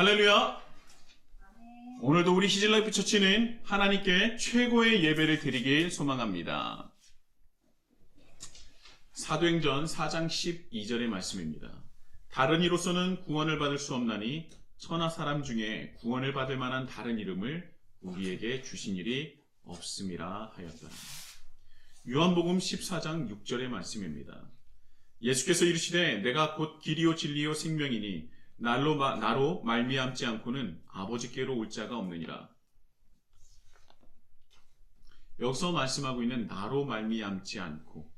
할렐루야! 오늘도 우리 히즐라이프 처치는 하나님께 최고의 예배를 드리길 소망합니다. 사도행전 4장 12절의 말씀입니다. 다른 이로서는 구원을 받을 수 없나니 천하 사람 중에 구원을 받을 만한 다른 이름을 우리에게 주신 일이 없음이라 하였더라. 요한복음 14장 6절의 말씀입니다. 예수께서 이르시되 내가 곧 길이요 진리요 생명이니 나로 말미암지 않고는 아버지께로 올 자가 없느니라. 여기서 말씀하고 있는 나로 말미암지 않고,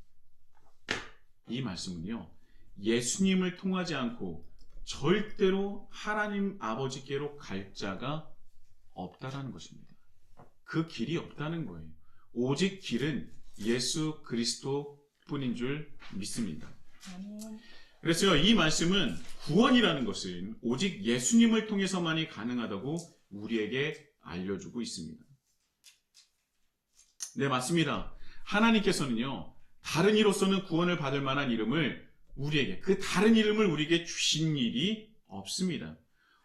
이 말씀은요, 예수님을 통하지 않고 절대로 하나님 아버지께로 갈 자가 없다라는 것입니다. 그 길이 없다는 거예요. 오직 길은 예수 그리스도 뿐인 줄 믿습니다. 그래서 이 말씀은 구원이라는 것은 오직 예수님을 통해서만이 가능하다고 우리에게 알려주고 있습니다. 네, 맞습니다. 하나님께서는요, 다른 이로서는 구원을 받을 만한 이름을 그 다른 이름을 우리에게 주신 일이 없습니다.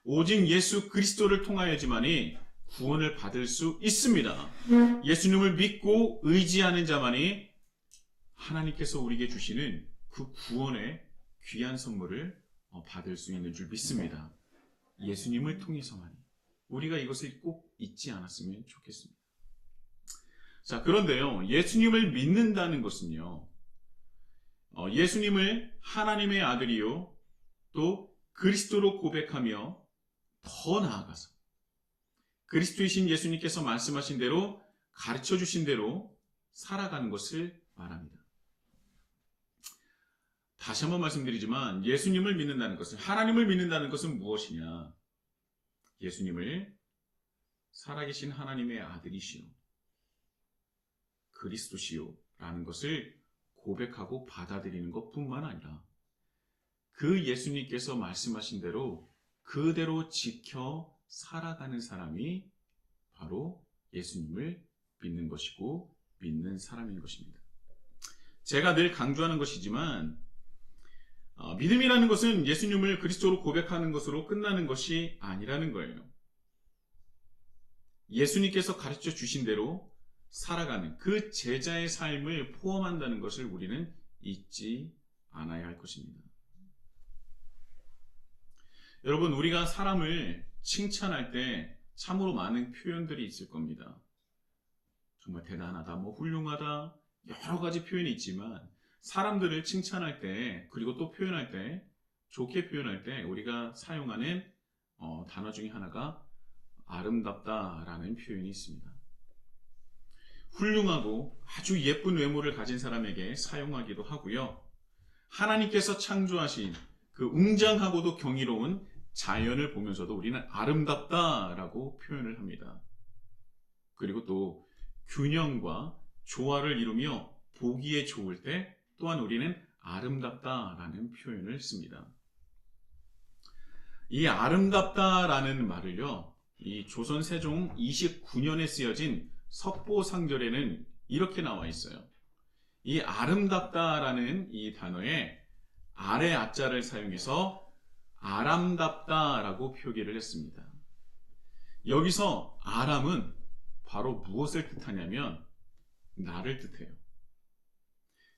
오직 예수 그리스도를 통하여지만이 구원을 받을 수 있습니다. 예수님을 믿고 의지하는 자만이 하나님께서 우리에게 주시는 그 구원의 귀한 선물을 받을 수 있는 줄 믿습니다. 예수님을 통해서만이. 우리가 이것을 꼭 잊지 않았으면 좋겠습니다. 자, 그런데요, 예수님을 믿는다는 것은요, 예수님을 하나님의 아들이요, 또 그리스도로 고백하며 더 나아가서 그리스도이신 예수님께서 말씀하신 대로 가르쳐 주신 대로 살아가는 것을 말합니다. 다시 한번 말씀드리지만 예수님을 믿는다는 것은, 하나님을 믿는다는 것은 무엇이냐? 예수님을 살아계신 하나님의 아들이시요, 그리스도시요 라는 것을 고백하고 받아들이는 것뿐만 아니라 그 예수님께서 말씀하신 대로 그대로 지켜 살아가는 사람이 바로 예수님을 믿는 것이고 믿는 사람인 것입니다. 제가 늘 강조하는 것이지만 믿음이라는 것은 예수님을 그리스도로 고백하는 것으로 끝나는 것이 아니라는 거예요. 예수님께서 가르쳐 주신 대로 살아가는 그 제자의 삶을 포함한다는 것을 우리는 잊지 않아야 할 것입니다. 여러분, 우리가 사람을 칭찬할 때 참으로 많은 표현들이 있을 겁니다. 정말 대단하다, 훌륭하다, 여러 가지 표현이 있지만 사람들을 칭찬할 때, 그리고 또 표현할 때, 좋게 표현할 때 우리가 사용하는 단어 중에 하나가 아름답다라는 표현이 있습니다. 훌륭하고 아주 예쁜 외모를 가진 사람에게 사용하기도 하고요. 하나님께서 창조하신 그 웅장하고도 경이로운 자연을 보면서도 우리는 아름답다라고 표현을 합니다. 그리고 또 균형과 조화를 이루며 보기에 좋을 때 또한 우리는 아름답다라는 표현을 씁니다. 이 아름답다라는 말을요, 이 조선 세종 29년에 쓰여진 석보상절에는 이렇게 나와 있어요. 이 아름답다라는 이 단어에 아래 아자를 사용해서 아람답다라고 표기를 했습니다. 여기서 아람은 바로 무엇을 뜻하냐면 나를 뜻해요.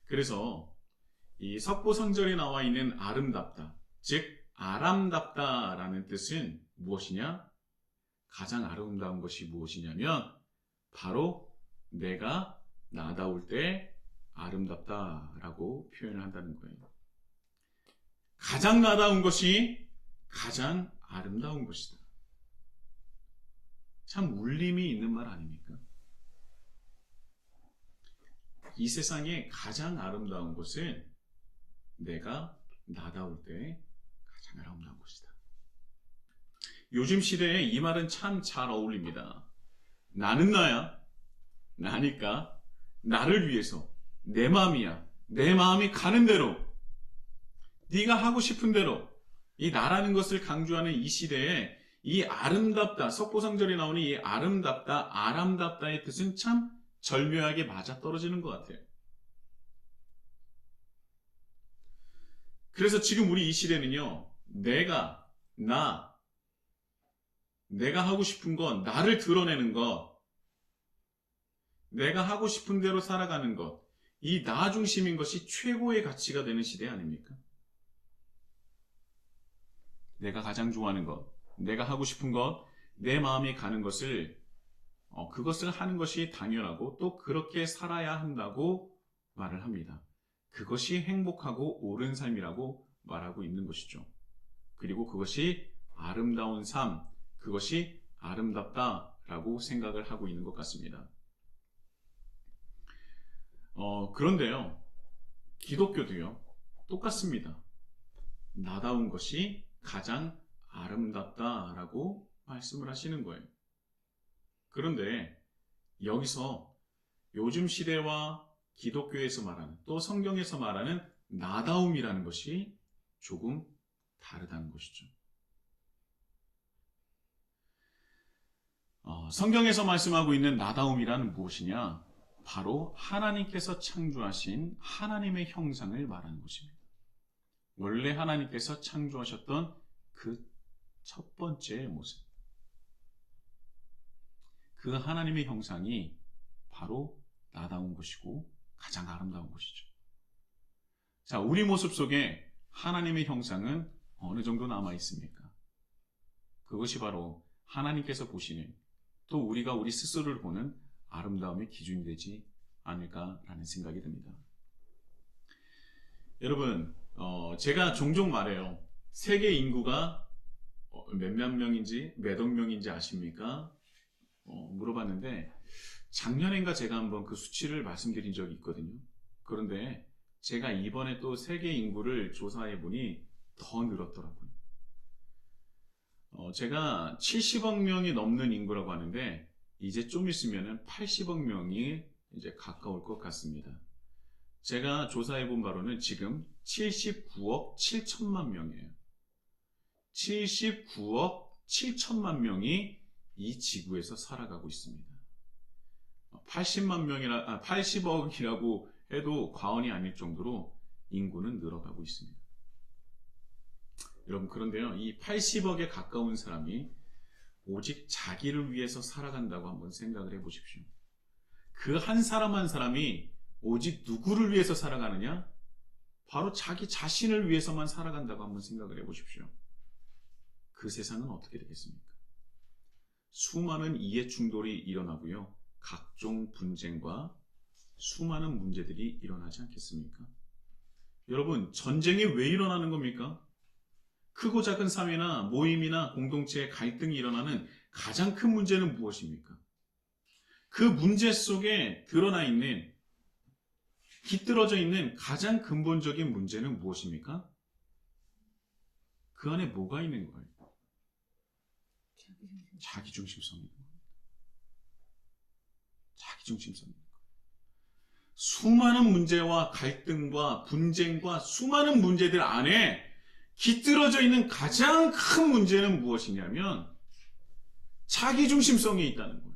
그래서 이 석보상절에 나와 있는 아름답다, 즉 아람답다라는 뜻은 무엇이냐? 가장 아름다운 것이 무엇이냐면 바로 내가 나다울 때 아름답다라고 표현을 한다는 거예요. 가장 나다운 것이 가장 아름다운 것이다. 참 울림이 있는 말 아닙니까? 이 세상에 가장 아름다운 것은 내가 나다울 때 가장 아름다운 것이다. 요즘 시대에 이 말은 참 잘 어울립니다. 나는 나야. 나니까 나를 위해서 내 마음이야. 내 마음이 가는 대로, 네가 하고 싶은 대로, 이 나라는 것을 강조하는 이 시대에 이 아름답다, 석보상절에 나오는 이 아름답다, 아람답다의 뜻은 참 절묘하게 맞아떨어지는 것 같아요. 그래서 지금 우리 이 시대는요, 내가, 나, 내가 하고 싶은 것, 나를 드러내는 것, 내가 하고 싶은 대로 살아가는 것, 이 나 중심인 것이 최고의 가치가 되는 시대 아닙니까? 내가 가장 좋아하는 것, 내가 하고 싶은 것, 내 마음이 가는 것을 그것을 하는 것이 당연하고 또 그렇게 살아야 한다고 말을 합니다. 그것이 행복하고 옳은 삶이라고 말하고 있는 것이죠. 그리고 그것이 아름다운 삶, 그것이 아름답다라고 생각을 하고 있는 것 같습니다. 그런데요, 기독교도요, 똑같습니다. 나다운 것이 가장 아름답다라고 말씀을 하시는 거예요. 그런데 여기서 요즘 시대와 기독교에서 말하는 또 성경에서 말하는 나다움이라는 것이 조금 다르다는 것이죠. 성경에서 말씀하고 있는 나다움이란 무엇이냐? 바로 하나님께서 창조하신 하나님의 형상을 말하는 것입니다. 원래 하나님께서 창조하셨던 그 첫 번째 모습. 그 하나님의 형상이 바로 나다운 것이고 가장 아름다운 것이죠. 자, 우리 모습 속에 하나님의 형상은 어느 정도 남아 있습니까? 그것이 바로 하나님께서 보시는 또 우리가 우리 스스로를 보는 아름다움의 기준이 되지 않을까라는 생각이 듭니다. 여러분, 제가 종종 말해요. 세계 인구가 몇몇 명인지 몇억 명인지 아십니까? 물어봤는데 작년인가 제가 한번 그 수치를 말씀드린 적이 있거든요. 그런데 제가 이번에 또 세계 인구를 조사해 보니 더 늘었더라고요. 제가 70억 명이 넘는 인구라고 하는데 이제 좀 있으면 80억 명이 이제 가까울 것 같습니다. 제가 조사해 본 바로는 지금 79억 7천만 명이에요. 79억 7천만 명이 이 지구에서 살아가고 있습니다. 80억이라고 해도 과언이 아닐 정도로 인구는 늘어가고 있습니다. 여러분, 그런데요, 이 80억에 가까운 사람이 오직 자기를 위해서 살아간다고 한번 생각을 해 보십시오. 그 한 사람 한 사람이 오직 누구를 위해서 살아가느냐? 바로 자기 자신을 위해서만 살아간다고 한번 생각을 해 보십시오. 그 세상은 어떻게 되겠습니까? 수많은 이해 충돌이 일어나고요. 각종 분쟁과 수많은 문제들이 일어나지 않겠습니까? 여러분, 전쟁이 왜 일어나는 겁니까? 크고 작은 사회나 모임이나 공동체의 갈등이 일어나는 가장 큰 문제는 무엇입니까? 그 문제 속에 드러나 있는, 깃들어져 있는 가장 근본적인 문제는 무엇입니까? 그 안에 뭐가 있는 거예요? 자기중심성입니다. 자기중심성입니다. 수많은 문제와 갈등과 분쟁과 수많은 문제들 안에 깃들어져 있는 가장 큰 문제는 무엇이냐면 자기중심성에 있다는 거예요.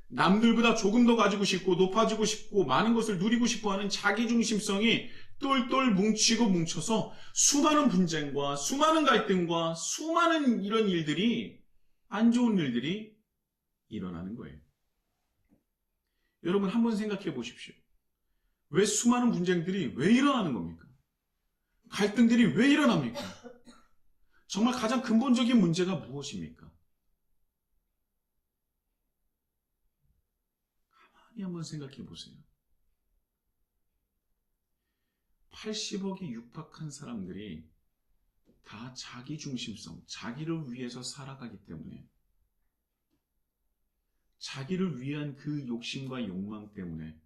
남들보다 조금 더 가지고 싶고 높아지고 싶고 많은 것을 누리고 싶어하는 자기중심성이 똘똘 뭉치고 뭉쳐서 수많은 분쟁과 수많은 갈등과 수많은 이런 일들이, 안 좋은 일들이 일어나는 거예요. 여러분, 한번 생각해 보십시오. 왜 수많은 분쟁들이 왜 일어나는 겁니까? 갈등들이 왜 일어납니까? 정말 가장 근본적인 문제가 무엇입니까? 가만히 한번 생각해 보세요. 80억이 육박한 사람들이 다 자기중심성, 자기를 위해서 살아가기 때문에, 자기를 위한 그 욕심과 욕망 때문에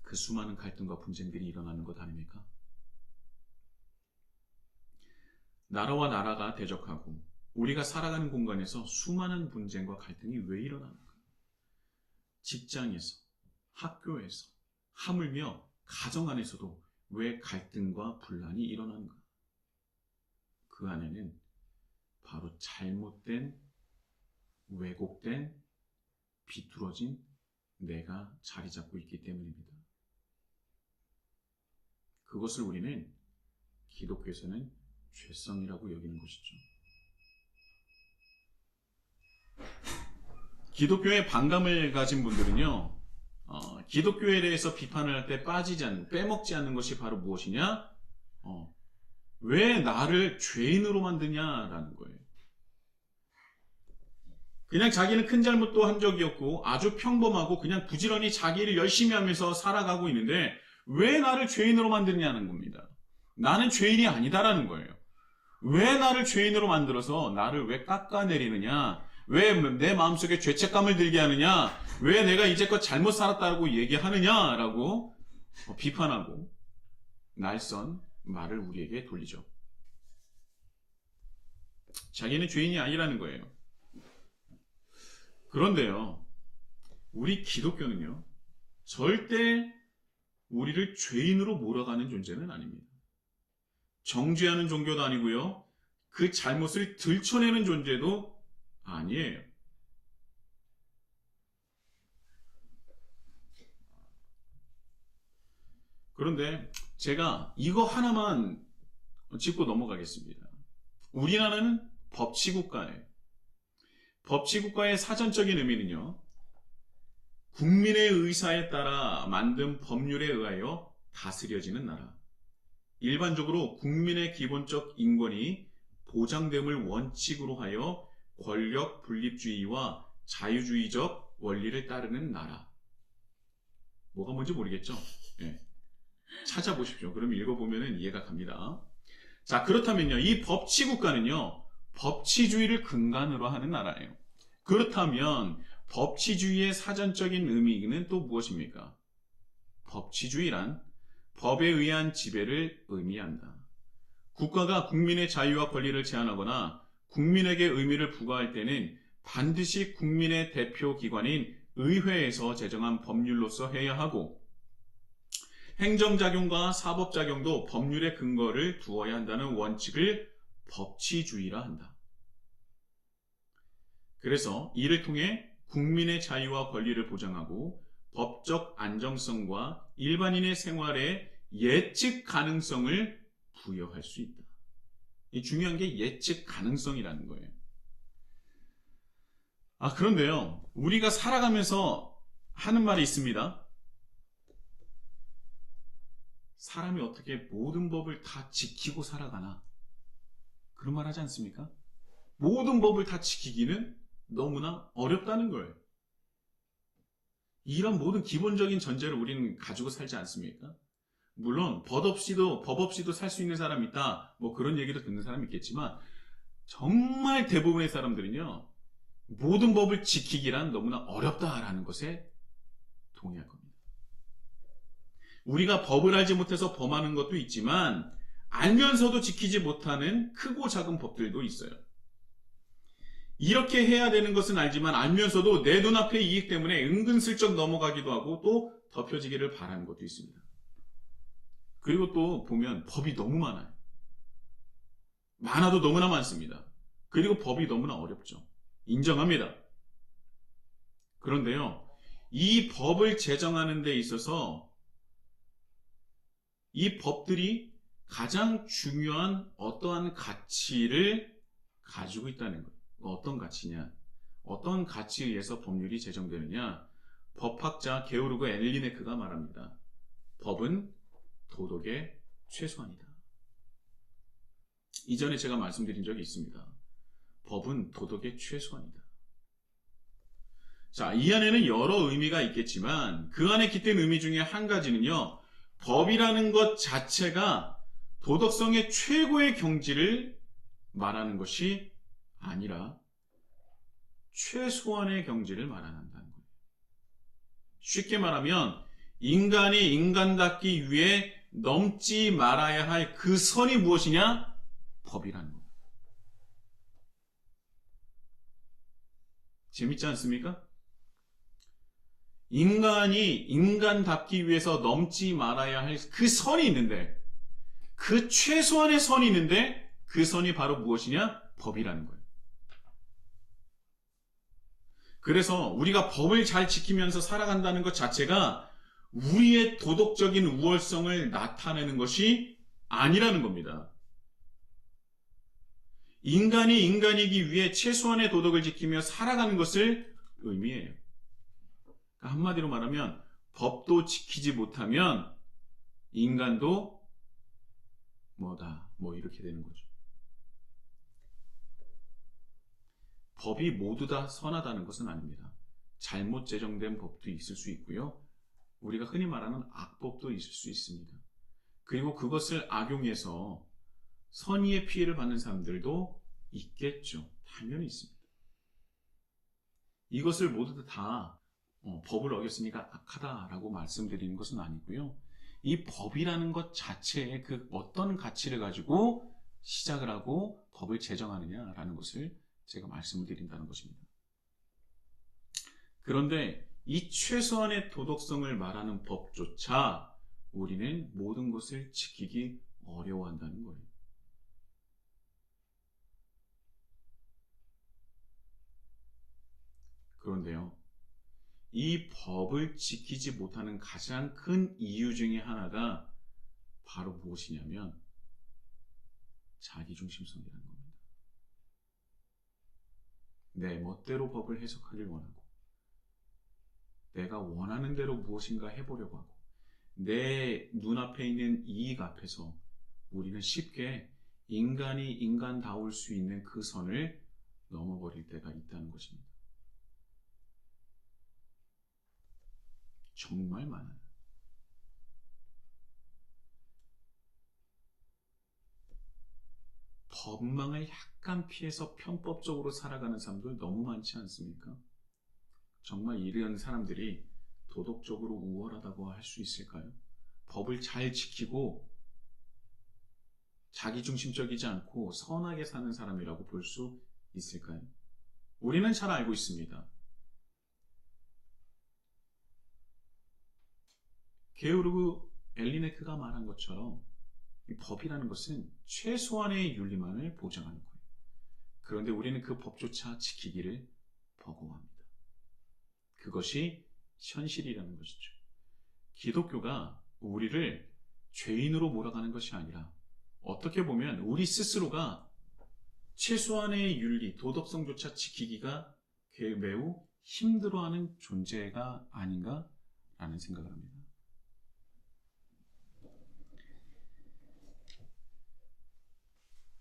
그 수많은 갈등과 분쟁들이 일어나는 것 아닙니까? 나라와 나라가 대적하고 우리가 살아가는 공간에서 수많은 분쟁과 갈등이 왜 일어나는가? 직장에서, 학교에서, 하물며 가정 안에서도 왜 갈등과 분란이 일어나는가? 그 안에는 바로 잘못된, 왜곡된, 비뚤어진 내가 자리 잡고 있기 때문입니다. 그것을 우리는 기독교에서는 죄성이라고 여기는 것이죠. 기독교에 반감을 가진 분들은요, 기독교에 대해서 비판을 할 때 빼먹지 않는 것이 바로 무엇이냐? 왜 나를 죄인으로 만드냐라는 거예요. 그냥 자기는 큰 잘못도 한 적이 없고 아주 평범하고 그냥 부지런히 자기 일을 열심히 하면서 살아가고 있는데 왜 나를 죄인으로 만드냐는 겁니다. 나는 죄인이 아니다라는 거예요. 왜 나를 죄인으로 만들어서 나를 왜 깎아내리느냐? 왜 내 마음속에 죄책감을 들게 하느냐? 왜 내가 이제껏 잘못 살았다고 얘기하느냐라고 비판하고 날선 말을 우리에게 돌리죠. 자기는 죄인이 아니라는 거예요. 그런데요, 우리 기독교는요, 절대 우리를 죄인으로 몰아가는 존재는 아닙니다. 정죄하는 종교도 아니고요, 그 잘못을 들춰내는 존재도 아니에요. 그런데 제가 이거 하나만 짚고 넘어가겠습니다. 우리나라는 법치국가예요. 법치국가의 사전적인 의미는요, 국민의 의사에 따라 만든 법률에 의하여 다스려지는 나라. 일반적으로 국민의 기본적 인권이 보장됨을 원칙으로 하여 권력 분립주의와 자유주의적 원리를 따르는 나라. 뭐가 뭔지 모르겠죠? 네. 찾아보십시오. 그럼 읽어보면 이해가 갑니다. 자, 그렇다면요, 이 법치국가는요, 법치주의를 근간으로 하는 나라예요. 그렇다면 법치주의의 사전적인 의미는 또 무엇입니까? 법치주의란 법에 의한 지배를 의미한다. 국가가 국민의 자유와 권리를 제한하거나 국민에게 의미를 부과할 때는 반드시 국민의 대표 기관인 의회에서 제정한 법률로서 해야 하고, 행정작용과 사법작용도 법률의 근거를 두어야 한다는 원칙을 법치주의라 한다. 그래서 이를 통해 국민의 자유와 권리를 보장하고 법적 안정성과 일반인의 생활에 예측 가능성을 부여할 수 있다. 이 중요한 게 예측 가능성이라는 거예요. 그런데요, 우리가 살아가면서 하는 말이 있습니다. 사람이 어떻게 모든 법을 다 지키고 살아가나? 그런 말 하지 않습니까? 모든 법을 다 지키기는 너무나 어렵다는 거예요. 이런 모든 기본적인 전제를 우리는 가지고 살지 않습니까? 물론 법 없이도 살 수 있는 사람이 있다, 뭐 그런 얘기도 듣는 사람이 있겠지만, 정말 대부분의 사람들은요, 모든 법을 지키기란 너무나 어렵다라는 것에 동의할 겁니다. 우리가 법을 알지 못해서 범하는 것도 있지만 알면서도 지키지 못하는 크고 작은 법들도 있어요. 이렇게 해야 되는 것은 알지만 알면서도 내 눈앞의 이익 때문에 은근슬쩍 넘어가기도 하고 또 덮여지기를 바라는 것도 있습니다. 그리고 또 보면 법이 너무 많아요. 많아도 너무나 많습니다. 그리고 법이 너무나 어렵죠. 인정합니다. 그런데요, 이 법을 제정하는 데 있어서 이 법들이 가장 중요한 어떠한 가치를 가지고 있다는 거예요. 어떤 가치냐? 어떤 가치에 의해서 법률이 제정되느냐? 법학자 게오르그 엘리네크가 말합니다. 법은 도덕의 최소한이다. 이전에 제가 말씀드린 적이 있습니다. 법은 도덕의 최소한이다. 자, 이 안에는 여러 의미가 있겠지만 그 안에 깃든 의미 중에 한 가지는요, 법이라는 것 자체가 도덕성의 최고의 경지를 말하는 것이 아니라 최소한의 경지를 말한다는 거예요. 쉽게 말하면 인간이 인간답기 위해 넘지 말아야 할 그 선이 무엇이냐? 법이라는 거예요. 재밌지 않습니까? 인간이 인간답기 위해서 넘지 말아야 할 그 선이 있는데, 그 최소한의 선이 있는데 그 선이 바로 무엇이냐? 법이라는 거예요. 그래서 우리가 법을 잘 지키면서 살아간다는 것 자체가 우리의 도덕적인 우월성을 나타내는 것이 아니라는 겁니다. 인간이 인간이기 위해 최소한의 도덕을 지키며 살아가는 것을 의미해요. 그러니까 한마디로 말하면 법도 지키지 못하면 인간도 이렇게 되는 거죠. 법이 모두 다 선하다는 것은 아닙니다. 잘못 제정된 법도 있을 수 있고요. 우리가 흔히 말하는 악법도 있을 수 있습니다. 그리고 그것을 악용해서 선의의 피해를 받는 사람들도 있겠죠. 당연히 있습니다. 이것을 모두 다 법을 어겼으니까 악하다라고 말씀드리는 것은 아니고요. 이 법이라는 것 자체에 그 어떤 가치를 가지고 시작을 하고 법을 제정하느냐라는 것을 제가 말씀을 드린다는 것입니다. 그런데 이 최소한의 도덕성을 말하는 법조차 우리는 모든 것을 지키기 어려워한다는 거예요. 그런데요, 이 법을 지키지 못하는 가장 큰 이유 중에 하나가 바로 무엇이냐면 자기중심성이라는 겁니다. 내 멋대로 법을 해석하길 원하고 내가 원하는 대로 무엇인가 해보려고 하고 내 눈앞에 있는 이익 앞에서 우리는 쉽게 인간이 인간다울 수 있는 그 선을 넘어버릴 때가 있다는 것입니다. 정말 많아요. 법망을 약간 피해서 편법적으로 살아가는 사람들 너무 많지 않습니까? 정말 이런 사람들이 도덕적으로 우월하다고 할 수 있을까요? 법을 잘 지키고 자기중심적이지 않고 선하게 사는 사람이라고 볼 수 있을까요? 우리는 잘 알고 있습니다. 게오르그 엘리네크가 말한 것처럼 이 법이라는 것은 최소한의 윤리만을 보장하는 거예요. 그런데 우리는 그 법조차 지키기를 버거워합니다. 그것이 현실이라는 것이죠. 기독교가 우리를 죄인으로 몰아가는 것이 아니라 어떻게 보면 우리 스스로가 최소한의 윤리, 도덕성조차 지키기가 매우 힘들어하는 존재가 아닌가라는 생각을 합니다.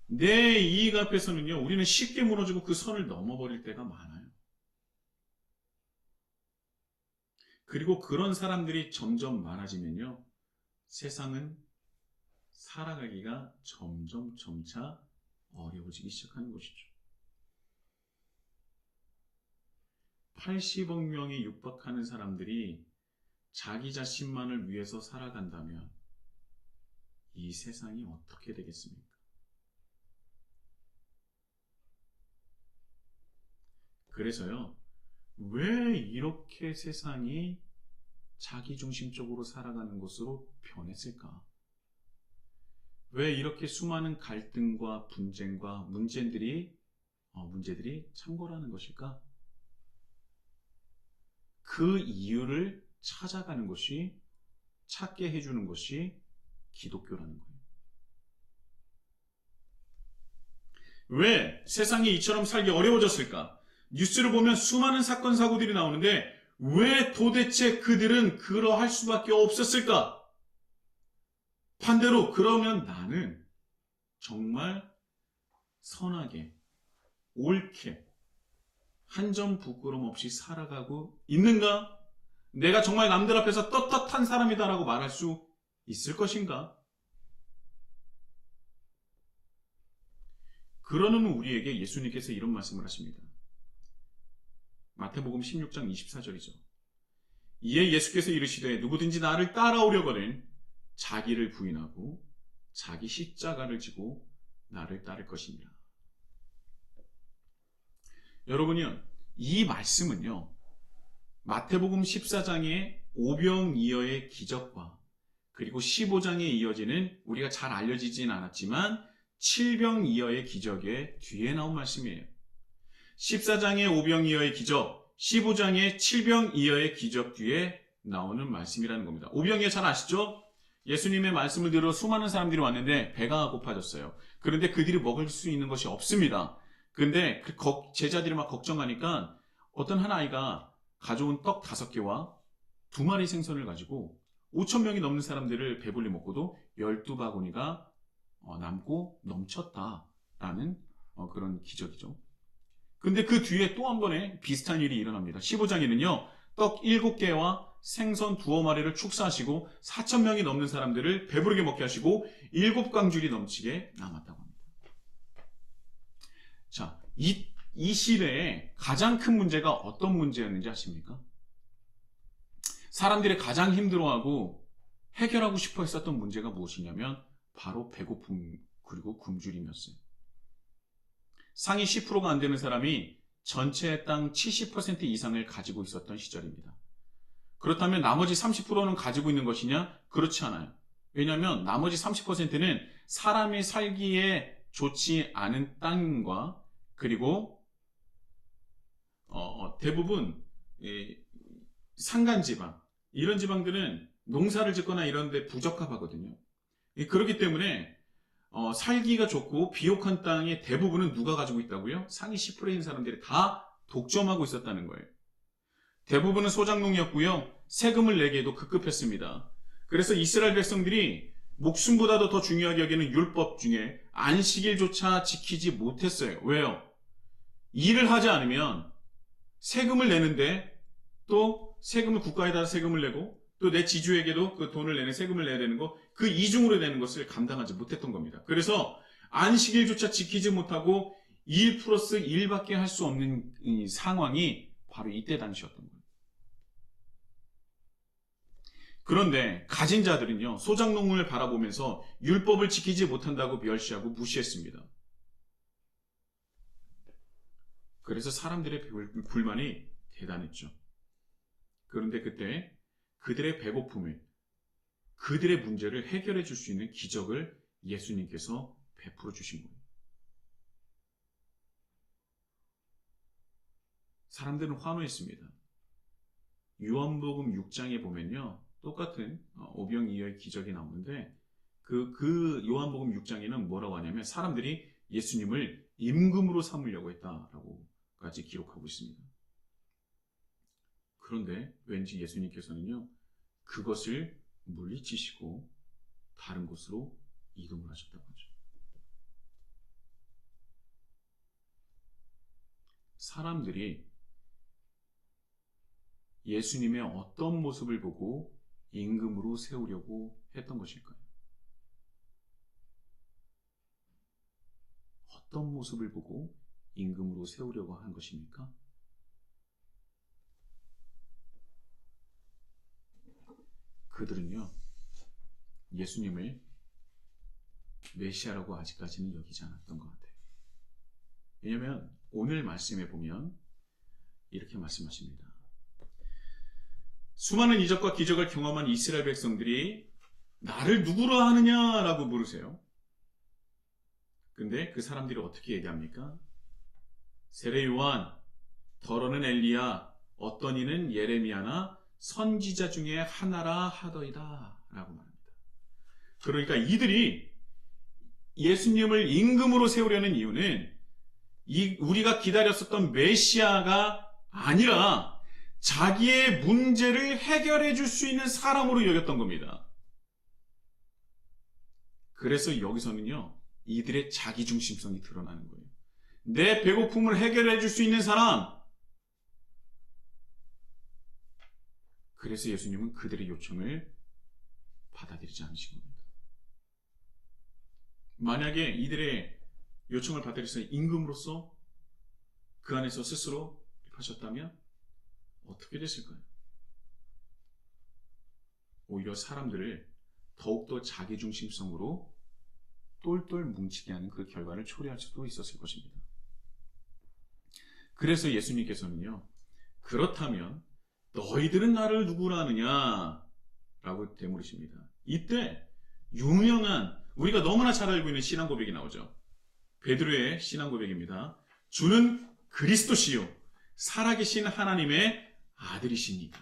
내 이익 앞에서는요, 우리는 쉽게 무너지고 그 선을 넘어버릴 때가 많아요. 그리고 그런 사람들이 점점 많아지면요, 세상은 살아가기가 점차 어려워지기 시작하는 것이죠. 80억 명이 육박하는 사람들이 자기 자신만을 위해서 살아간다면 이 세상이 어떻게 되겠습니까? 그래서요, 왜 이렇게 세상이 자기중심적으로 살아가는 것으로 변했을까? 왜 이렇게 수많은 갈등과 분쟁과 문제들이 창궐하는 것일까? 그 이유를 찾아가는 것이, 찾게 해주는 것이 기독교라는 거예요. 왜 세상이 이처럼 살기 어려워졌을까? 뉴스를 보면 수많은 사건, 사고들이 나오는데 왜 도대체 그들은 그러할 수밖에 없었을까? 반대로 그러면 나는 정말 선하게, 옳게, 한 점 부끄럼 없이 살아가고 있는가? 내가 정말 남들 앞에서 떳떳한 사람이다라고 말할 수 있을 것인가? 그러는 우리에게 예수님께서 이런 말씀을 하십니다. 마태복음 16장 24절이죠. 이에 예수께서 이르시되 누구든지 나를 따라오려거든 자기를 부인하고 자기 십자가를 지고 나를 따를 것이니라. 여러분이요, 이 말씀은요, 마태복음 14장의 오병이어의 기적과 그리고 15장에 이어지는 우리가 잘 알려지진 않았지만 칠병이어의 기적의 뒤에 나온 말씀이에요. 14장의 오병이어의 기적, 15장의 칠병이어의 기적 뒤에 나오는 말씀이라는 겁니다. 오병이어 잘 아시죠? 예수님의 말씀을 들어 수많은 사람들이 왔는데 배가 고파졌어요. 그런데 그들이 먹을 수 있는 것이 없습니다. 그런데 제자들이 막 걱정하니까 어떤 한 아이가 가져온 떡 5개와 2마리 생선을 가지고 5,000명이 넘는 사람들을 배불리 먹고도 12바구니가 남고 넘쳤다라는 그런 기적이죠. 근데 그 뒤에 또 한 번에 비슷한 일이 일어납니다. 15장에는요, 떡 7개와 생선 2마리를 축사하시고 4,000명이 넘는 사람들을 배부르게 먹게 하시고 7광줄이 넘치게 남았다고 합니다. 자, 이 시대에 가장 큰 문제가 어떤 문제였는지 아십니까? 사람들이 가장 힘들어하고 해결하고 싶어 했었던 문제가 무엇이냐면 바로 배고픔 그리고 굶주림이었어요. 상위 10%가 안 되는 사람이 전체 땅 70% 이상을 가지고 있었던 시절입니다. 그렇다면 나머지 30%는 가지고 있는 것이냐? 그렇지 않아요. 왜냐하면 나머지 30%는 사람이 살기에 좋지 않은 땅과 그리고 대부분 산간지방, 이런 지방들은 농사를 짓거나 이런 데 부적합하거든요. 그렇기 때문에 살기가 좋고 비옥한 땅의 대부분은 누가 가지고 있다고요? 상위 10%인 사람들이 다 독점하고 있었다는 거예요. 대부분은 소작농이었고요. 세금을 내기에도 급급했습니다. 그래서 이스라엘 백성들이 목숨보다도 더 중요하게 여기는 율법 중에 안식일조차 지키지 못했어요. 왜요? 일을 하지 않으면 세금을 내는데 또 세금을 국가에다 세금을 내고 또 내 지주에게도 그 돈을 내는 세금을 내야 되는 거, 그 이중으로 내는 것을 감당하지 못했던 겁니다. 그래서 안식일조차 지키지 못하고 1+1밖에 할 수 없는 이 상황이 바로 이때 당시였던 거예요. 그런데 가진 자들은요, 소작농을 바라보면서 율법을 지키지 못한다고 멸시하고 무시했습니다. 그래서 사람들의 불만이 대단했죠. 그런데 그때 그들의 배고픔을, 그들의 문제를 해결해 줄 수 있는 기적을 예수님께서 베풀어 주신 거예요. 사람들은 환호했습니다. 요한복음 6장에 보면요, 똑같은 오병이어의 기적이 나오는데 그 요한복음 6장에는 뭐라고 하냐면 사람들이 예수님을 임금으로 삼으려고 했다라고까지 기록하고 있습니다. 그런데 왠지 예수님께서는요, 그것을 물리치시고 다른 곳으로 이동을 하셨다고 하죠. 사람들이 예수님의 어떤 모습을 보고 임금으로 세우려고 했던 것일까요? 어떤 모습을 보고 임금으로 세우려고 한 것입니까? 그들은요, 예수님을 메시아라고 아직까지는 여기지 않았던 것 같아요. 왜냐하면 오늘 말씀에 보면 이렇게 말씀하십니다. 수많은 이적과 기적을 경험한 이스라엘 백성들이 나를 누구로 하느냐라고 물으세요. 근데 그 사람들이 어떻게 얘기합니까? 세례 요한, 더러는 엘리야, 어떤 이는 예레미야나 선지자 중에 하나라 하더이다 라고 말합니다. 그러니까 이들이 예수님을 임금으로 세우려는 이유는 우리가 기다렸었던 메시아가 아니라 자기의 문제를 해결해 줄 수 있는 사람으로 여겼던 겁니다. 그래서 여기서는요, 이들의 자기중심성이 드러나는 거예요. 내 배고픔을 해결해 줄 수 있는 사람. 그래서 예수님은 그들의 요청을 받아들이지 않으신 겁니다. 만약에 이들의 요청을 받아들여서 임금으로서 그 안에서 스스로 하셨다면 어떻게 됐을까요? 오히려 사람들을 더욱더 자기중심성으로 똘똘 뭉치게 하는 그 결과를 초래할 수도 있었을 것입니다. 그래서 예수님께서는요, 그렇다면 너희들은 나를 누구라 하느냐? 라고 되물으십니다. 이때 유명한, 우리가 너무나 잘 알고 있는 신앙 고백이 나오죠. 베드로의 신앙 고백입니다. 주는 그리스도시요 살아계신 하나님의 아들이십니다.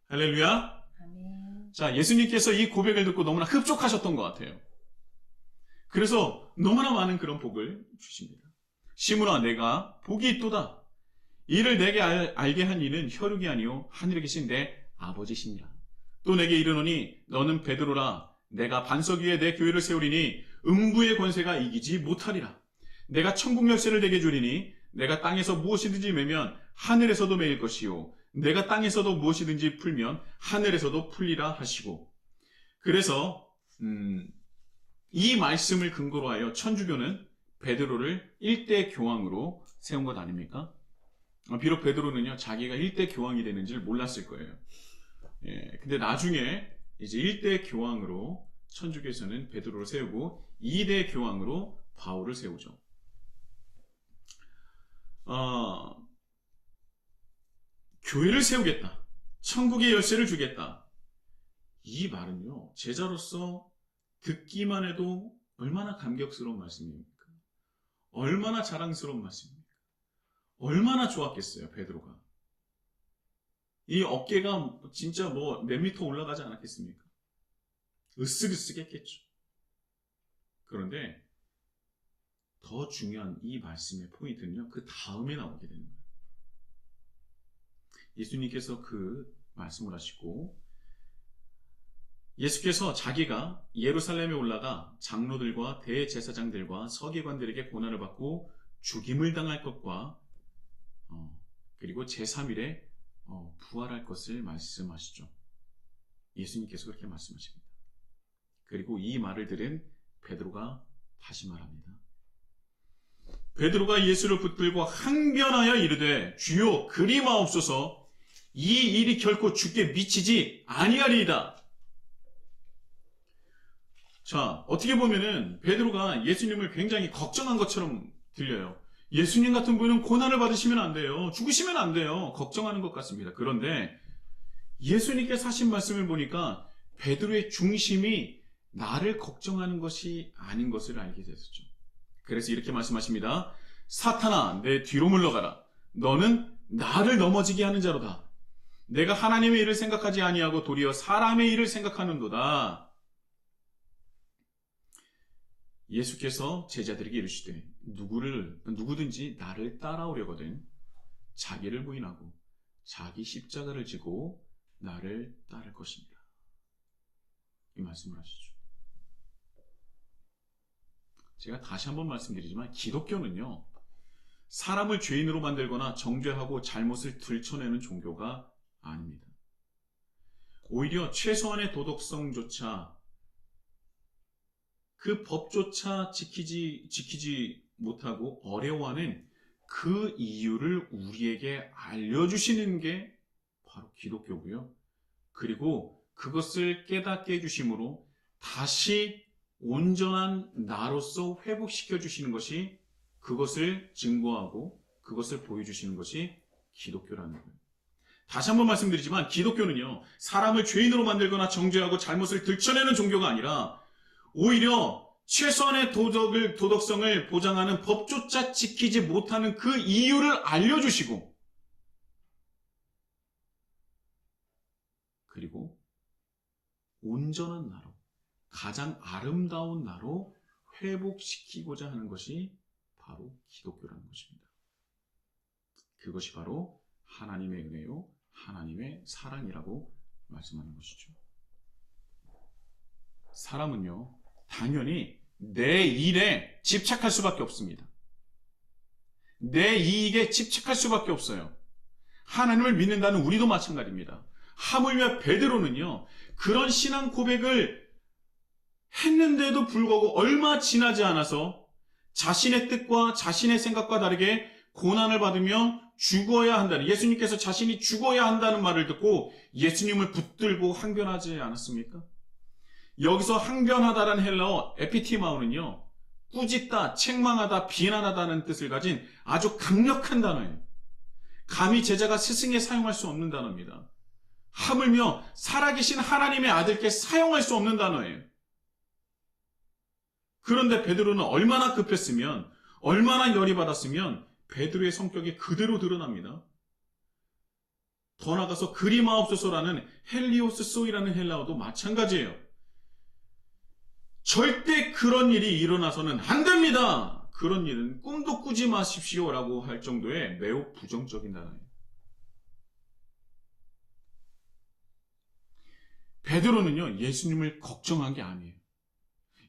할렐루야. 아멘. 자, 예수님께서 이 고백을 듣고 너무나 흡족하셨던 것 같아요. 그래서 너무나 많은 그런 복을 주십니다. 시므라, 내가 복이 있도다. 이를 내게 알게 한 이는 혈육이 아니요 하늘에 계신 내 아버지시니라. 또 내게 이르노니 너는 베드로라. 내가 반석 위에 내 교회를 세우리니 음부의 권세가 이기지 못하리라. 내가 천국 열쇠를 내게 주리니 내가 땅에서 무엇이든지 매면 하늘에서도 매일 것이요 내가 땅에서도 무엇이든지 풀면 하늘에서도 풀리라 하시고. 그래서 이 말씀을 근거로 하여 천주교는 베드로를 일대 교황으로 세운 것 아닙니까? 비록 베드로는요, 자기가 일대 교황이 되는 줄 몰랐을 거예요. 예, 근데 나중에 이제 1대 교황으로 천주교에서는 베드로를 세우고 2대 교황으로 바울을 세우죠. 교회를 세우겠다. 천국의 열쇠를 주겠다. 이 말은요, 제자로서 듣기만 해도 얼마나 감격스러운 말씀입니까? 얼마나 자랑스러운 말씀입니까? 얼마나 좋았겠어요, 베드로가. 이 어깨가 진짜 몇 미터 올라가지 않았겠습니까? 으쓱으쓱 했겠죠. 그런데 더 중요한 이 말씀의 포인트는요, 그 다음에 나오게 되는 거예요. 예수님께서 그 말씀을 하시고, 예수께서 자기가 예루살렘에 올라가 장로들과 대제사장들과 서기관들에게 고난을 받고 죽임을 당할 것과 그리고 제3일에 부활할 것을 말씀하시죠. 예수님께서 그렇게 말씀하십니다. 그리고 이 말을 들은 베드로가 다시 말합니다. 베드로가 예수를 붙들고 항변하여 이르되 주여 그리마옵소서. 이 일이 결코 주께 미치지 아니하리이다. 자, 어떻게 보면은 베드로가 예수님을 굉장히 걱정한 것처럼 들려요. 예수님 같은 분은 고난을 받으시면 안 돼요. 죽으시면 안 돼요. 걱정하는 것 같습니다. 그런데 예수님께서 하신 말씀을 보니까 베드로의 중심이 나를 걱정하는 것이 아닌 것을 알게 됐었죠. 그래서 이렇게 말씀하십니다. 사탄아, 내 뒤로 물러가라. 너는 나를 넘어지게 하는 자로다. 내가 하나님의 일을 생각하지 아니하고 도리어 사람의 일을 생각하는도다. 예수께서 제자들에게 이르시되 누구든지 나를 따라오려거든 자기를 부인하고 자기 십자가를 지고 나를 따를 것입니다. 이 말씀을 하시죠. 제가 다시 한번 말씀드리지만 기독교는요, 사람을 죄인으로 만들거나 정죄하고 잘못을 들춰내는 종교가 아닙니다. 오히려 최소한의 도덕성조차, 그 법조차 지키지 못하고 어려워하는 그 이유를 우리에게 알려주시는 게 바로 기독교고요. 그리고 그것을 깨닫게 해주심으로 다시 온전한 나로서 회복시켜 주시는 것이, 그것을 증거하고 그것을 보여주시는 것이 기독교라는 거예요. 다시 한번 말씀드리지만 기독교는요, 사람을 죄인으로 만들거나 정죄하고 잘못을 들춰내는 종교가 아니라 오히려 최소한의 도덕성을 보장하는 법조차 지키지 못하는 그 이유를 알려주시고, 그리고 온전한 나로, 가장 아름다운 나로 회복시키고자 하는 것이 바로 기독교라는 것입니다. 그것이 바로 하나님의 은혜요, 하나님의 사랑이라고 말씀하는 것이죠. 사람은요, 당연히 내 일에 집착할 수밖에 없습니다. 내 이익에 집착할 수밖에 없어요. 하나님을 믿는다는 우리도 마찬가지입니다. 하물며 베드로는요, 그런 신앙 고백을 했는데도 불구하고 얼마 지나지 않아서 자신의 뜻과 자신의 생각과 다르게 고난을 받으며 죽어야 한다는, 예수님께서 자신이 죽어야 한다는 말을 듣고 예수님을 붙들고 항변하지 않았습니까? 여기서 항변하다라는 헬라어 에피티마오는요, 꾸짖다, 책망하다, 비난하다는 뜻을 가진 아주 강력한 단어예요. 감히 제자가 스승에 사용할 수 없는 단어입니다. 하물며 살아계신 하나님의 아들께 사용할 수 없는 단어예요. 그런데 베드로는 얼마나 급했으면, 얼마나 열이 받았으면 베드로의 성격이 그대로 드러납니다. 더 나아가서 그리마옵소서라는 헬리오스소이라는 헬라어도 마찬가지예요. 절대 그런 일이 일어나서는 안 됩니다. 그런 일은 꿈도 꾸지 마십시오라고 할 정도의 매우 부정적인 단어예요. 베드로는요, 예수님을 걱정한 게 아니에요.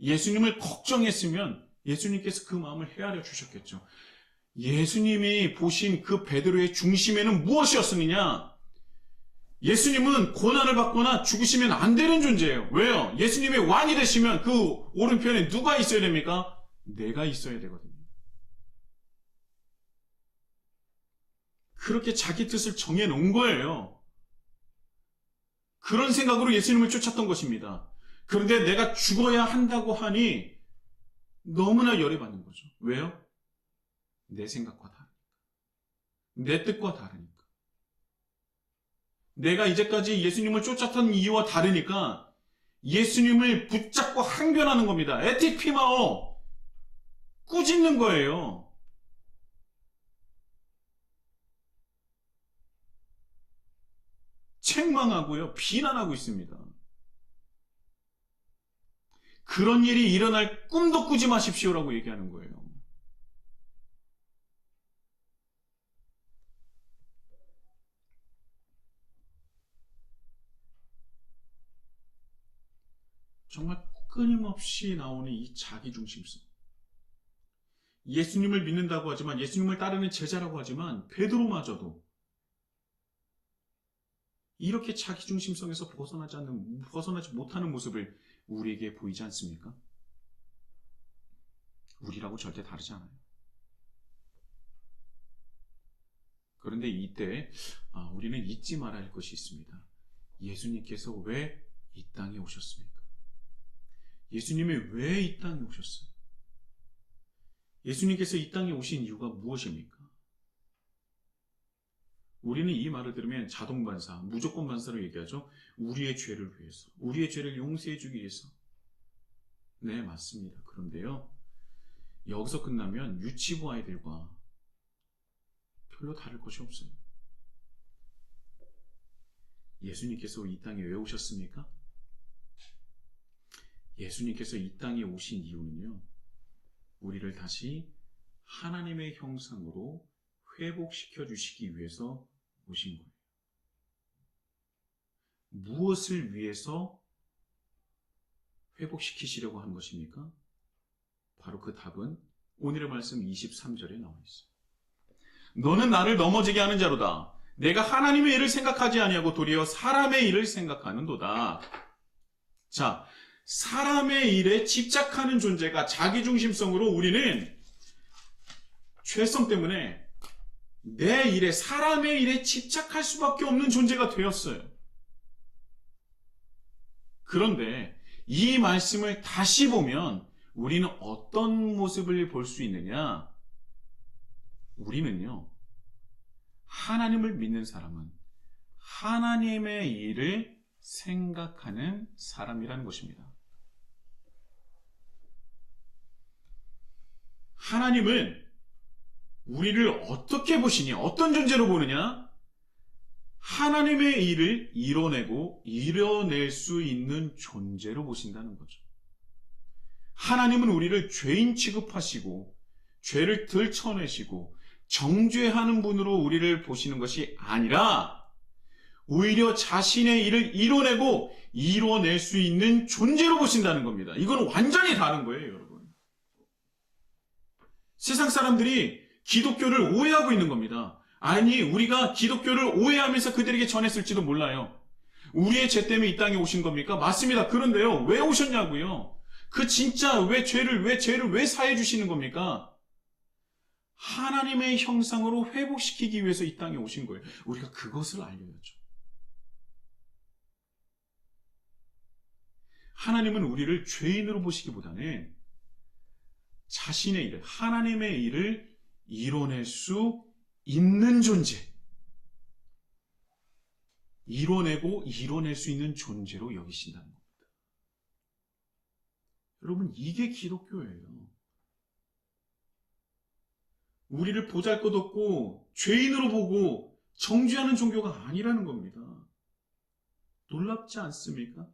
예수님을 걱정했으면 예수님께서 그 마음을 헤아려 주셨겠죠. 예수님이 보신 그 베드로의 중심에는 무엇이었느냐? 예수님은 고난을 받거나 죽으시면 안 되는 존재예요. 왜요? 예수님이 왕이 되시면 그 오른편에 누가 있어야 됩니까? 내가 있어야 되거든요. 그렇게 자기 뜻을 정해놓은 거예요. 그런 생각으로 예수님을 쫓았던 것입니다. 그런데 내가 죽어야 한다고 하니 너무나 열이 받는 거죠. 왜요? 내 생각과 다르니까. 내 뜻과 다르니까. 내가 이제까지 예수님을 쫓았던 이유와 다르니까 예수님을 붙잡고 항변하는 겁니다. 에티피마오. 꾸짖는 거예요. 책망하고요. 비난하고 있습니다. 그런 일이 일어날 꿈도 꾸지 마십시오라고 얘기하는 거예요. 정말 끊임없이 나오는 이 자기중심성. 예수님을 믿는다고 하지만, 예수님을 따르는 제자라고 하지만 베드로마저도 이렇게 자기중심성에서 벗어나지 못하는 모습을 우리에게 보이지 않습니까? 우리라고 절대 다르지 않아요. 그런데 이때 우리는 잊지 말아야 할 것이 있습니다. 예수님께서 왜 이 땅에 오셨습니까? 예수님이 왜 이 땅에 오셨어요? 예수님께서 이 땅에 오신 이유가 무엇입니까? 우리는 이 말을 들으면 자동반사, 무조건 반사로 얘기하죠. 우리의 죄를 위해서, 우리의 죄를 용서해 주기 위해서. 네, 맞습니다. 그런데요, 여기서 끝나면 유치부 아이들과 별로 다를 것이 없어요. 예수님께서 이 땅에 왜 오셨습니까? 예수님께서 이 땅에 오신 이유는요, 우리를 다시 하나님의 형상으로 회복시켜 주시기 위해서 오신 거예요. 무엇을 위해서 회복시키시려고 하는 것입니까? 바로 그 답은 오늘의 말씀 23절에 나와 있어요. 너는 나를 넘어지게 하는 자로다. 내가 하나님의 일을 생각하지 아니하고 도리어 사람의 일을 생각하는도다. 자, 사람의 일에 집착하는 존재가 자기중심성으로 우리는 죄성 때문에 내 일에, 사람의 일에 집착할 수밖에 없는 존재가 되었어요. 그런데 이 말씀을 다시 보면 우리는 어떤 모습을 볼 수 있느냐? 우리는요, 하나님을 믿는 사람은 하나님의 일을 생각하는 사람이라는 것입니다. 하나님은 우리를 어떻게 보시니? 어떤 존재로 보느냐? 하나님의 일을 이뤄낼 수 있는 존재로 보신다는 거죠. 하나님은 우리를 죄인 취급하시고 죄를 들춰내시고 정죄하는 분으로 우리를 보시는 것이 아니라 오히려 자신의 일을 이뤄낼 수 있는 존재로 보신다는 겁니다. 이건 완전히 다른 거예요, 여러분. 세상 사람들이 기독교를 오해하고 있는 겁니다. 아니, 우리가 기독교를 오해하면서 그들에게 전했을지도 몰라요. 우리의 죄 때문에 이 땅에 오신 겁니까? 맞습니다. 그런데요, 왜 오셨냐고요? 진짜 왜 죄를 왜 사해 주시는 겁니까? 하나님의 형상으로 회복시키기 위해서 이 땅에 오신 거예요. 우리가 그것을 알려야죠. 하나님은 우리를 죄인으로 보시기보다는 자신의 일을, 하나님의 일을 이뤄낼 수 있는 존재, 이뤄낼 수 있는 존재로 여기신다는 겁니다. 여러분, 이게 기독교예요. 우리를 보잘것없고 죄인으로 보고 정죄하는 종교가 아니라는 겁니다. 놀랍지 않습니까?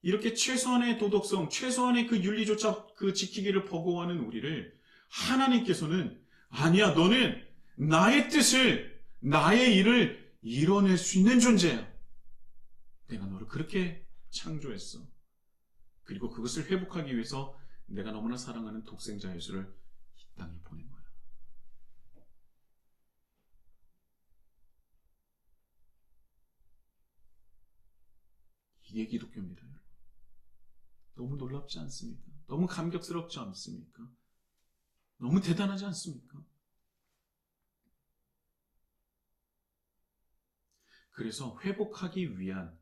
이렇게 최소한의 도덕성, 최소한의 그 윤리조차 그 지키기를 버거워하는 우리를 하나님께서는 아니야, 너는 나의 뜻을, 나의 일을 이뤄낼 수 있는 존재야. 내가 너를 그렇게 창조했어. 그리고 그것을 회복하기 위해서 내가 너무나 사랑하는 독생자 예수를 이 땅에 보낸 거야. 이게 기독교입니다. 너무 놀랍지 않습니까? 너무 감격스럽지 않습니까? 너무 대단하지 않습니까? 그래서 회복하기 위한,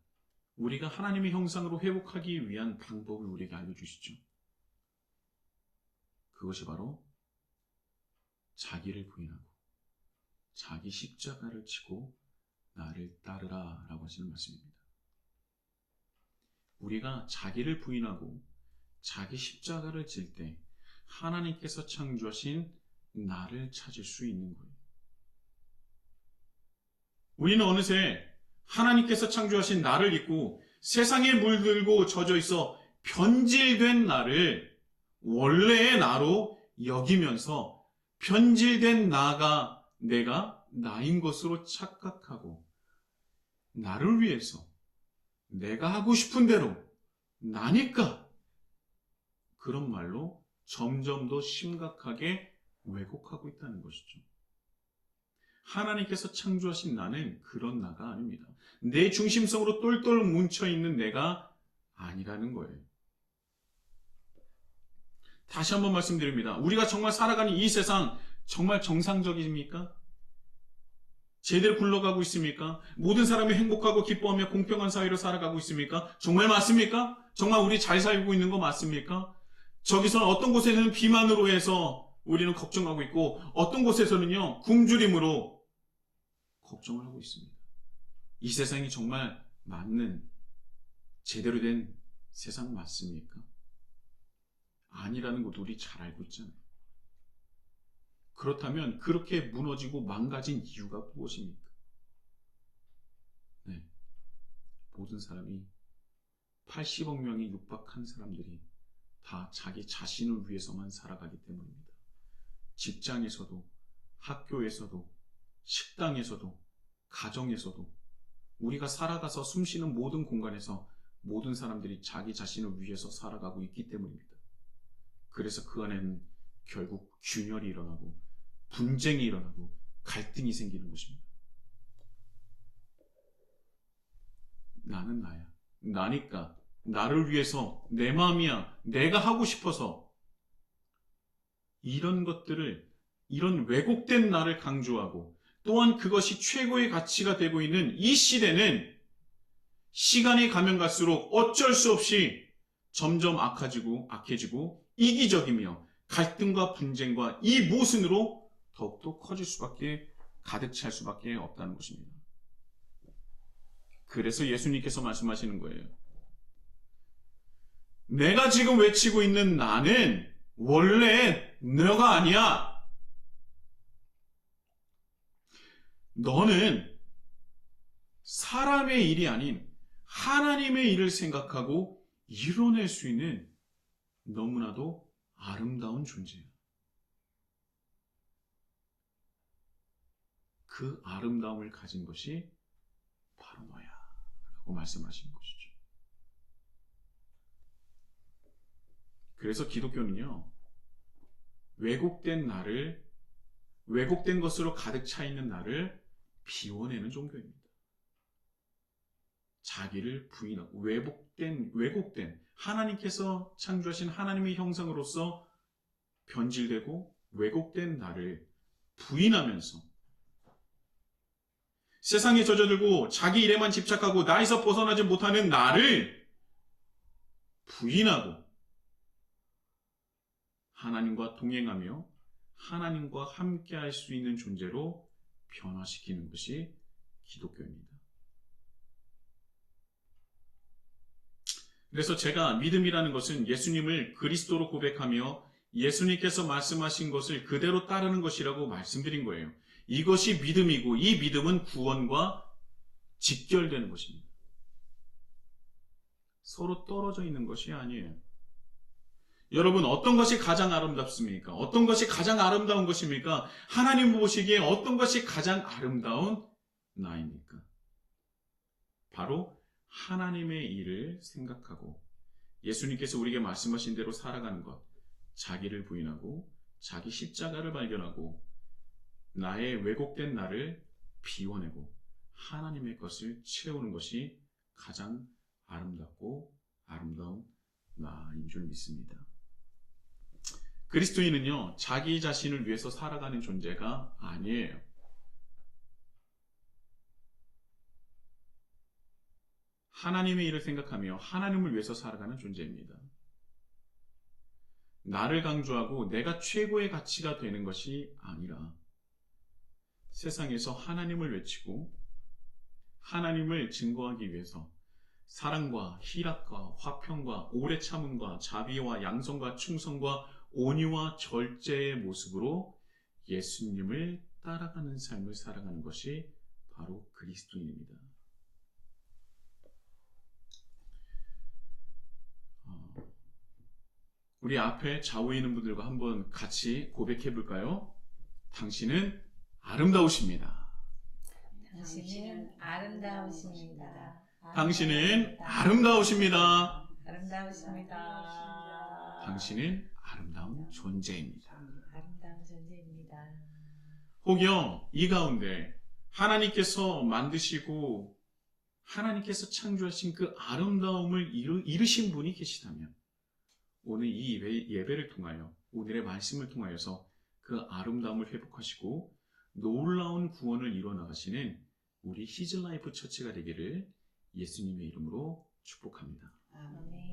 우리가 하나님의 형상으로 회복하기 위한 방법을 우리에게 알려주시죠. 그것이 바로 자기를 부인하고 자기 십자가를 지고 나를 따르라 라고 하시는 말씀입니다. 우리가 자기를 부인하고 자기 십자가를 질 때 하나님께서 창조하신 나를 찾을 수 있는 거예요. 우리는 어느새 하나님께서 창조하신 나를 잊고 세상에 물들고 젖어 있어 변질된 나를 원래의 나로 여기면서 변질된 나가 내가 나인 것으로 착각하고 나를 위해서 내가 하고 싶은 대로 나니까 그런 말로 점점 더 심각하게 왜곡하고 있다는 것이죠. 하나님께서 창조하신 나는 그런 나가 아닙니다. 내 중심성으로 똘똘 뭉쳐있는 내가 아니라는 거예요. 다시 한번 말씀드립니다. 우리가 정말 살아가는 이 세상 정말 정상적입니까? 제대로 굴러가고 있습니까? 모든 사람이 행복하고 기뻐하며 공평한 사회로 살아가고 있습니까? 정말 맞습니까? 정말 우리 잘 살고 있는 거 맞습니까? 저기서는 어떤 곳에서는 비만으로 해서 우리는 걱정하고 있고 어떤 곳에서는요 굶주림으로 걱정을 하고 있습니다. 이 세상이 정말 맞는 제대로 된 세상 맞습니까? 아니라는 것도 우리 잘 알고 있잖아요. 그렇다면 그렇게 무너지고 망가진 이유가 무엇입니까? 네, 모든 사람이 80억 명이 육박한 사람들이 다 자기 자신을 위해서만 살아가기 때문입니다. 직장에서도, 학교에서도, 식당에서도, 가정에서도 우리가 살아가서 숨쉬는 모든 공간에서 모든 사람들이 자기 자신을 위해서 살아가고 있기 때문입니다. 그래서 그 안에는 결국 균열이 일어나고 분쟁이 일어나고 갈등이 생기는 것입니다. 나는 나야. 나니까. 나를 위해서 내 마음이야. 내가 하고 싶어서 이런 것들을, 이런 왜곡된 나를 강조하고 또한 그것이 최고의 가치가 되고 있는 이 시대는 시간이 가면 갈수록 어쩔 수 없이 점점 악해지고 이기적이며 갈등과 분쟁과 이 모순으로 더욱더 커질 수밖에, 가득 찰 수밖에 없다는 것입니다. 그래서 예수님께서 말씀하시는 거예요. 내가 지금 외치고 있는 나는 원래 너가 아니야. 너는 사람의 일이 아닌 하나님의 일을 생각하고 이뤄낼 수 있는 너무나도 아름다운 존재야. 그 아름다움을 가진 것이 바로 너야 라고 말씀하시는 것이죠. 그래서 기독교는요, 왜곡된 것으로 가득 차 있는 나를 비워내는 종교입니다. 자기를 부인하고 왜곡된 하나님께서 창조하신 하나님의 형상으로서 변질되고 왜곡된 나를 부인하면서 세상에 젖어들고 자기 일에만 집착하고 나에서 벗어나지 못하는 나를 부인하고 하나님과 동행하며 하나님과 함께할 수 있는 존재로 변화시키는 것이 기독교입니다. 그래서 제가 믿음이라는 것은 예수님을 그리스도로 고백하며 예수님께서 말씀하신 것을 그대로 따르는 것이라고 말씀드린 거예요. 이것이 믿음이고 이 믿음은 구원과 직결되는 것입니다. 서로 떨어져 있는 것이 아니에요. 여러분, 어떤 것이 가장 아름답습니까? 어떤 것이 가장 아름다운 것입니까? 하나님 보시기에 어떤 것이 가장 아름다운 나입니까? 바로 하나님의 일을 생각하고 예수님께서 우리에게 말씀하신 대로 살아가는 것, 자기를 부인하고 자기 십자가를 발견하고 나의 왜곡된 나를 비워내고 하나님의 것을 채우는 것이 가장 아름답고 아름다운 나인 줄 믿습니다. 그리스도인은요, 자기 자신을 위해서 살아가는 존재가 아니에요. 하나님의 일을 생각하며 하나님을 위해서 살아가는 존재입니다. 나를 강조하고 내가 최고의 가치가 되는 것이 아니라 세상에서 하나님을 외치고 하나님을 증거하기 위해서 사랑과 희락과 화평과 오래 참음과 자비와 양성과 충성과 온유와 절제의 모습으로 예수님을 따라가는 삶을 살아가는 것이 바로 그리스도인입니다. 우리 앞에 좌우에 있는 분들과 한번 같이 고백해 볼까요? 당신은 아름다우십니다. 당신은 아름다우십니다. 당신은 아름다우십니다. 아름다우십니다. 당신은 아름다운 존재입니다. 아름다운 존재입니다. 혹여 이 가운데 하나님께서 만드시고 하나님께서 창조하신 그 아름다움을 이루신 분이 계시다면 오늘 이 예배를 통하여 오늘의 말씀을 통하여서 그 아름다움을 회복하시고 놀라운 구원을 이뤄나가시는 우리 히즐라이프 처치가 되기를 예수님의 이름으로 축복합니다. 아멘.